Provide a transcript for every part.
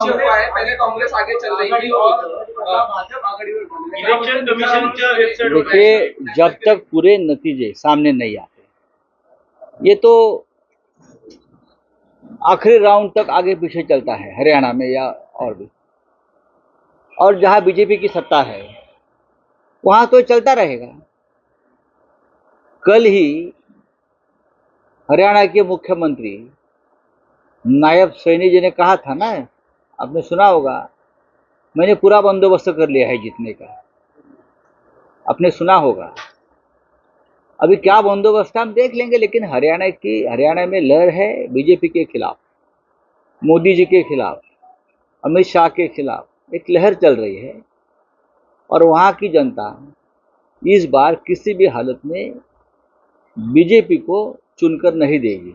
पीछे हुआ है। पहले कांग्रेस आगे चल रही थी और इलेक्शन कमीशनच्या वेबसाईट देखिए, जब तक पूरे नतीजे सामने नहीं आते, ये तो आखिरी राउंड तक आगे पीछे चलता है हरियाणा में या और भी, और जहां बीजेपी की सत्ता है वहां तो चलता रहेगा। कल ही हरियाणा के मुख्यमंत्री नायब सैनी जी ने कहा था ना, आपने सुना होगा, मैंने पूरा बंदोबस्त कर लिया है जीतने का। आपने सुना होगा। अभी क्या बंदोबस्त हम देख लेंगे, लेकिन हरियाणा में लहर है बीजेपी के खिलाफ, मोदी जी के खिलाफ, अमित शाह के खिलाफ एक लहर चल रही है। और वहाँ की जनता इस बार किसी भी हालत में बीजेपी को चुनकर नहीं देगी।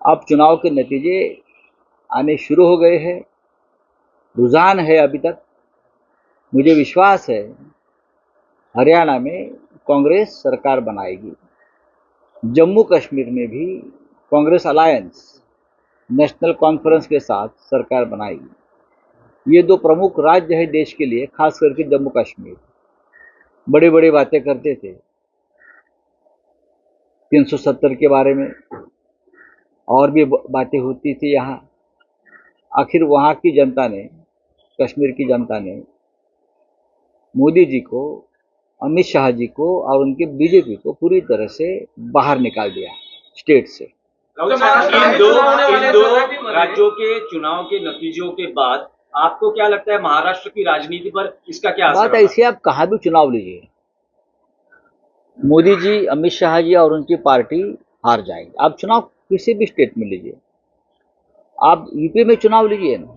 अब चुनाव के नतीजे आने शुरू हो गए हैं, रुझान है अभी तक। मुझे विश्वास है हरियाणा में कांग्रेस सरकार बनाएगी। जम्मू कश्मीर में भी कांग्रेस अलायंस नेशनल कॉन्फ्रेंस के साथ सरकार बनाएगी। ये दो प्रमुख राज्य है देश के लिए, खास करके जम्मू कश्मीर। बड़ी बड़ी बातें करते थे 370 के बारे में, और भी बातें होती थी यहाँ। आखिर वहाँ की जनता ने, कश्मीर की जनता ने मोदी जी को, अमित शाह जी को और उनके बीजेपी को पूरी तरह से बाहर निकाल दिया स्टेट से। इन दो राज्यों के चुनाव के नतीजों के बाद आपको क्या लगता है महाराष्ट्र की राजनीति पर इसका क्या असर बात होगा? ऐसी, आप कहाँ भी चुनाव लीजिए, मोदी जी, अमित शाह जी और उनकी पार्टी हार जाएंगे। आप चुनाव किसी भी स्टेट में लीजिए, आप यूपी में चुनाव लीजिए ना,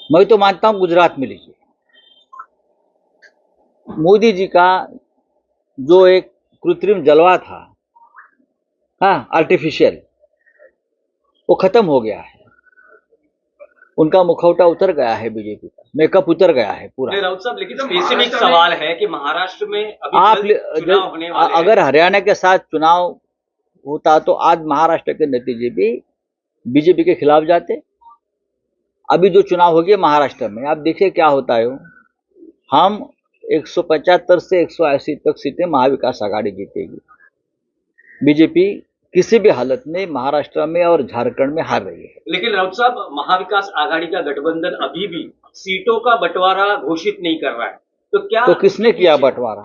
मैं तो मानता हूं गुजरात में लीजिए। मोदी जी का जो एक कृत्रिम जलवा था, हाँ, आर्टिफिशियल, वो खत्म हो गया है। उनका मुखौटा उतर गया है, बीजेपी का मेकअप उतर गया है पूरा। राउत साहब, लेकिन स्पेसिफिक सवाल है कि महाराष्ट्र में अभी आप चुनाव होने वाले हैं। अगर हरियाणा के साथ चुनाव होता तो आज महाराष्ट्र के नतीजे भी बीजेपी के खिलाफ जाते। अभी जो चुनाव हो गया महाराष्ट्र में, आप देखिए क्या होता है। हम 175 से 180 तक सीटें महाविकास आघाड़ी जीतेगी। बीजेपी किसी भी हालत में महाराष्ट्र में और झारखंड में हार रही है। लेकिन राउत साहब, महाविकास आघाड़ी का गठबंधन अभी भी सीटों का बंटवारा घोषित नहीं कर रहा है, तो क्या तो किसने किया बंटवारा?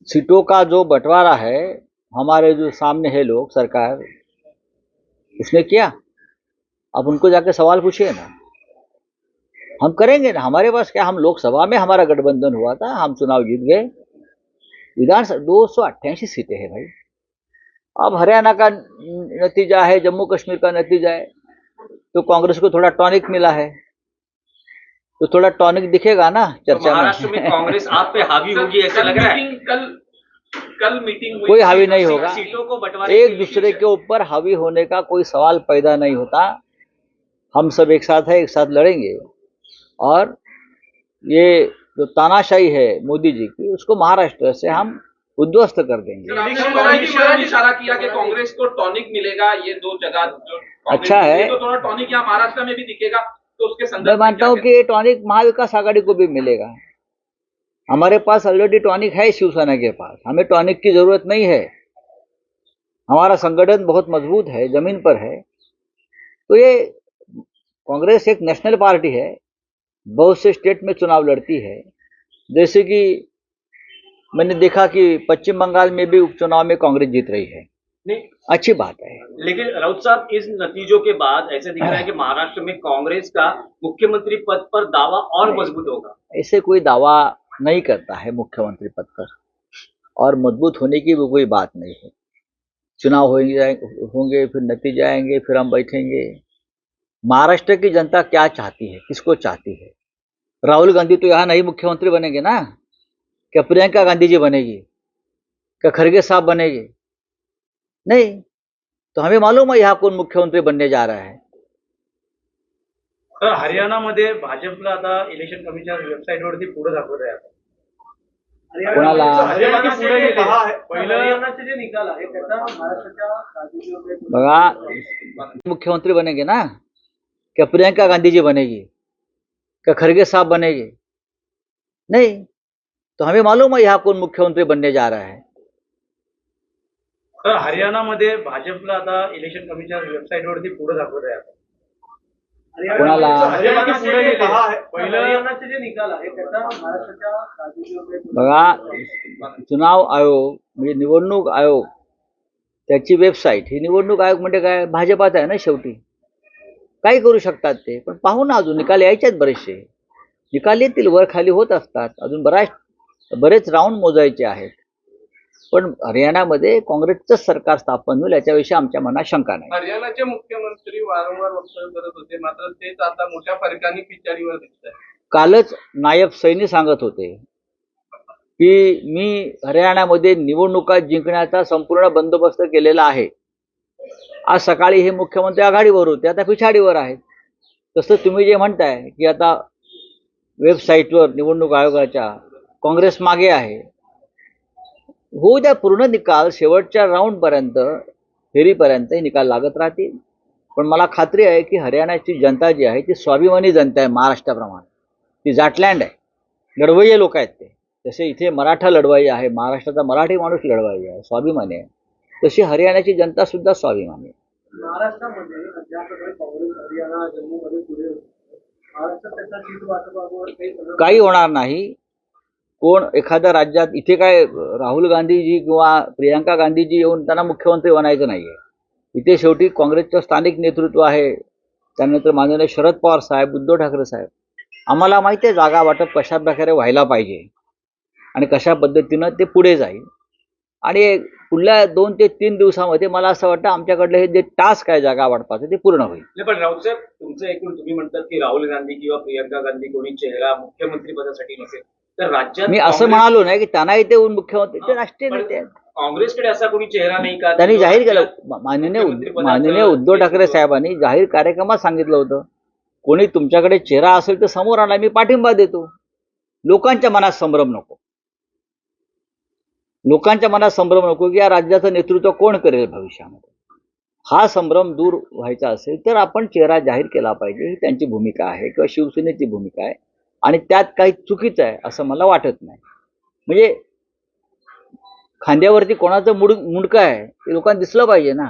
सीटों का जो बंटवारा है, हमारे जो सामने है लोग, सरकार, उसने किया। अब उनको जाके सवाल पूछिए ना। हम करेंगे ना, हमारे पास क्या, हम लोकसभा में हमारा गठबंधन हुआ था, हम चुनाव जीत गए। विधानसभा 288 सीटें हैं भाई। अब हरियाणा का नतीजा है, जम्मू कश्मीर का नतीजा है, तो कांग्रेस को थोड़ा टॉनिक मिला है, तो थोड़ा टॉनिक दिखेगा ना चर्चा में। महाराष्ट्र में कांग्रेस आप पे हावी होगी ऐसा लग रहा है? कल मीटिंग हुई, कोई हावी नहीं होगा। सीटों को बंटवारे एक दूसरे के ऊपर हावी होने का कोई सवाल पैदा नहीं होता। हम सब एक साथ है, एक साथ लड़ेंगे, और ये जो तानाशाही है मोदी जी की, उसको महाराष्ट्र से हम उद्ध्वस्त कर देंगे। इशारा किया कि कांग्रेस को टॉनिक मिलेगा, ये दो जगह जो अच्छा है, तो थोड़ा टॉनिक यहाँ महाराष्ट्र में भी दिखेगा, तो उसके संदर्भ मैं मानता हूँ कि ये टॉनिक महाविकास आघाड़ी को भी मिलेगा। हमारे पास ऑलरेडी टॉनिक है शिवसेना के पास, हमें टॉनिक की जरूरत नहीं है। हमारा संगठन बहुत मजबूत है, जमीन पर है। तो ये कांग्रेस एक नेशनल पार्टी है, बहुत से स्टेट में चुनाव लड़ती है। जैसे कि मैंने देखा कि पश्चिम बंगाल में भी उपचुनाव में कांग्रेस जीत रही है। नहीं, अच्छी बात है। लेकिन राउत साहब, इस नतीजों के बाद ऐसे दिख रहा है कि महाराष्ट्र में कांग्रेस का मुख्यमंत्री पद पर दावा और मजबूत होगा। ऐसे कोई दावा नहीं करता है मुख्यमंत्री पद पर, और मजबूत होने की भी कोई बात नहीं है। चुनाव होंगे, फिर नतीजे आएंगे, फिर हम बैठेंगे। महाराष्ट्र की जनता क्या चाहती है, किसको चाहती है? राहुल गांधी तो यहाँ नहीं मुख्यमंत्री बनेंगे ना, क्या प्रियंका गांधी जी बनेगी, क्या खड़गे साहब बनेंगे? नहीं। तो हमें मालूम है यहाँ कौन मुख्यमंत्री बनने जा रहा है। हरियाणामध्ये भाजपला आता इलेक्शन कमिशन वेबसाईटवरती पुढे दाखवत आहे आता कोणाला हरियाणाचे जे निकाल आहे त्याचा महाराष्ट्राच्या राजकीय बघा, मुख्यमंत्री बनेंगे ना, क्या प्रियंका गांधी जी बनेगी, क्या खरगे साहब बनेंगे? नहीं, तो हमें मालूम है यहाँ कौन मुख्यमंत्री बनने जा रहा है. तर हरियाणामध्ये भाजपला आता इलेक्शन कमिशन वेबसाईटवरती पुढे दाखवत आहे. कोणाला? हरियाणाचे जे निकाल आहे त्याचा महाराष्ट्राच्या राजकीय बघा, चुनाव आयोग म्हणजे निवडणूक आयोग, त्याची वेबसाईट ही निवडणूक आयोग म्हणजे काय, भाजपात आहे ना शेवटी. काही करू शकतात ते, पण पाहू ना, अजून निकाल यायचे आहेत बरेचसे. निकाल येतील, वर खाली होत असतात, अजून बरेच राऊंड मोजायचे आहेत. पण हरियाणामध्ये काँग्रेसचं सरकार स्थापन होईल याच्याविषयी आमच्या मनात शंका नाही. हरियाणाचे मुख्यमंत्री वारंवार वक्तव्य करत होते, मात्र तेच आता मोठ्या फरकाने पिछाडीवर दिसत आहे. कालच नायब सैनी सांगत होते की मी हरियाणामध्ये निवडणुका जिंकण्याचा संपूर्ण बंदोबस्त केलेला आहे. आज सकाळी हे मुख्यमंत्री आघाडीवर होते, आता पिछाडीवर आहेत. तसं तुम्ही जे म्हणताय की आता वेबसाईटवर निवडणूक आयोगाच्या काँग्रेस मागे आहे, होऊ द्या पूर्ण निकाल, शेवटच्या राऊंडपर्यंत, फेरीपर्यंत हे निकाल लागत राहतील. पण मला खात्री आहे की हरियाणाची जनता जी आहे ती स्वाभिमानी जनता आहे, महाराष्ट्राप्रमाणे. ती जाटलँड आहे, लढवय्ये लोक आहेत ते. जसे इथे मराठा लढवाई आहे, महाराष्ट्राचा मराठी माणूस लढवाई आहे, स्वाभिमानी आहे, तशी हरियाणाची जनता सुद्धा स्वाभिमानी आहे. महाराष्ट्रामध्ये ज्या प्रकारे काँग्रेस हरियाणा जम्मूमध्ये पुढे महाराष्ट्रात त्याचा सीट वाटपावर काही होणार नाही. कोण एखाद्या राज्यात, इथे काय राहुल गांधीजी किंवा प्रियंका गांधीजी येऊन त्यांना मुख्यमंत्री बनायचं नाहीये. इथे शेवटी काँग्रेसचं स्थानिक नेतृत्व आहे, त्यानंतर माननीय शरद पवार साहेब, उद्धव ठाकरे साहेब. आम्हाला माहिती आहे जागा वाटप कशा प्रकारे व्हायला पाहिजे आणि कशा पद्धतीनं ते पुढे जाईल. आणि पुढल्या 2 ते 3 दिवसामध्ये मला असं वाटतं आमच्याकडलं हे जे टास्क आहे जागा वाटपाचं ते पूर्ण होईल. नाही, पण राऊत साहेब, तुमचं ऐकून तुम्ही म्हणतात की राहुल गांधी किंवा प्रियंका गांधी कोणी चेहरा मुख्यमंत्री पदासाठी नसेल, तर राज्यात मी असं म्हणालो नाही की त्यांना इथे येऊन मुख्यमंत्री, ते राष्ट्रीय नेते आहेत. काँग्रेसकडे असा कोणी चेहरा नाही का? त्यांनी जाहीर केलं, माननीय उद्धव ठाकरे साहेबांनी जाहीर कार्यक्रमात सांगितलं होतं, कोणी तुमच्याकडे चेहरा असेल तर समोर आणा, मी पाठिंबा देतो. लोकांच्या मनात संभ्रम नको, लोकांच्या मनात संभ्रम नको की या राज्याचं नेतृत्व कोण करेल भविष्यामध्ये. हा संभ्रम दूर व्हायचा असेल तर आपण चेहरा जाहीर केला पाहिजे, ही त्यांची भूमिका आहे किंवा शिवसेनेची भूमिका आहे. आणि त्यात काही चुकीचं आहे असं मला वाटत नाही. म्हणजे खांद्यावरती कोणाचं मुंडकं आहे ते लोकांना दिसलं पाहिजे ना.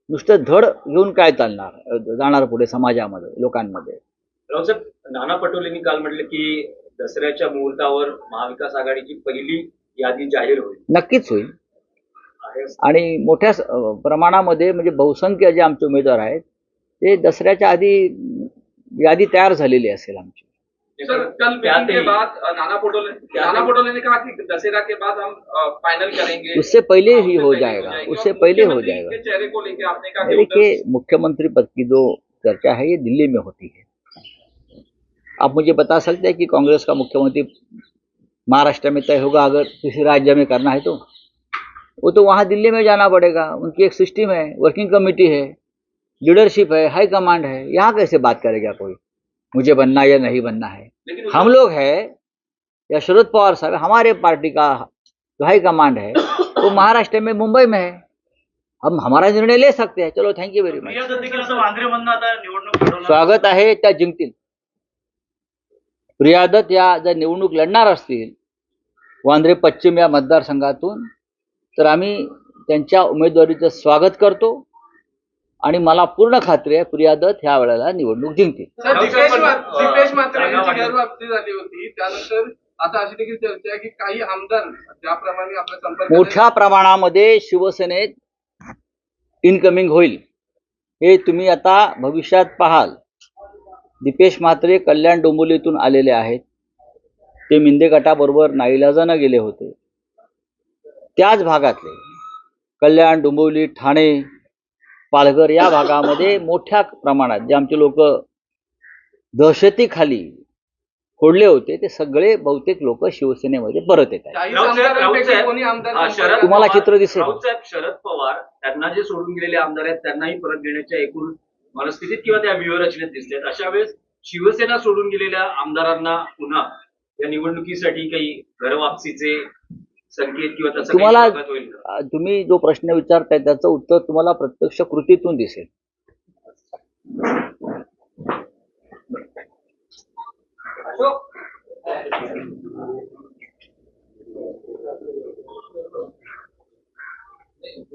नुसतं धड घेऊन काय चालणार, जाणार पुढे समाजामध्ये, लोकांमध्ये. राऊत साहेब, नाना पटोलेंनी काल म्हटलं की दसऱ्याच्या मुहूर्तावर महाविकास आघाडीची पहिली यादी जाहीर होईल. नक्कीच होईल. आणि मोठ्या प्रमाणामध्ये म्हणजे बहुसंख्य जे आमचे उमेदवार आहेत ते दसऱ्याच्या आधी यादी तयार झालेली असेल आमची. सर, कल मीटिंग के बाद नाना पटोले ने कहा कि दशहरा के बाद हम फाइनल करेंगे, उससे पहले ही हो जाएगा, उससे पहले हो जाएगा. के चेहरे को लेकर आपने कहा कि देखिए, मुख्यमंत्री पद की जो चर्चा है ये दिल्ली में होती है. आप मुझे बता सकते हैं कि कांग्रेस का मुख्यमंत्री महाराष्ट्र में तय होगा अगर किसी राज्य में करना है तो? वो तो वहाँ दिल्ली में जाना पड़ेगा. उनकी एक सिस्टम है, वर्किंग कमेटी है, लीडरशिप है, हाई कमांड है. यहाँ कैसे बात करेगा कोई मुझे बनना या नहीं बनना है? हम लोग है या शरद पवार साहब, हमारे पार्टी का जो हाई कमांड है वो महाराष्ट्र में, मुंबई में है. हम हमारा निर्णय ले सकते हैं. चलो, थँक्यू व्हेरी मच. स्वागत आहे, त्या जिंकतील. प्रिया दत्त या जर निवडणूक लढणार असतील वांद्रे पश्चिम या मतदारसंघातून, तर आम्ही त्यांच्या उमेदवारीचं स्वागत करतो आणि मला पूर्ण खात्री आहे प्रिया दत्त ह्या वेळेला निवडणूक जिंकतील. सर, दीपेश म्हात्रे यांची गैरवापसी झाली होती, त्यानंतर आता अशी देखील चर्चा आहे की काही आमदार ज्याप्रमाणे आपला संपर्क मोठ्या प्रमाणामध्ये शिवसेनेत इनकमिंग होईल, हे तुम्ही आता भविष्यात पाहाल. दीपेश म्हात्रे कल्याण डोंबिवलीतून आलेले आहेत. ते मिंदे गटाबरोबर नाईलाजानं गेले होते. त्याच भागातले कल्याण, डोंबिवली, ठाणे, पालघर या भागामध्ये मोठ्या प्रमाणात जे आमचे लोक दहशतीखाली फोडले होते ते सगळे बहुतेक लोक शिवसेनेमध्ये परत येत आहेत. तुम्हाला चित्र दिसेल. राऊत साहेब, शरद पवार त्यांना जे सोडून गेलेले आमदार आहेत त्यांनाही परत घेण्याच्या एकूण मनस्थितीत किंवा त्या व्यूहरचनेत दिसतात. अशा वेळेस शिवसेना सोडून गेलेल्या आमदारांना पुन्हा या निवडणुकीसाठी काही घरवापसीचे संकेत किंवा तसं काही तुम्हाला स्वागत होईल का? तुम्ही जो प्रश्न विचारताय त्याचं उत्तर तुम्हाला प्रत्यक्ष कृतीतून दिसेल. अशोक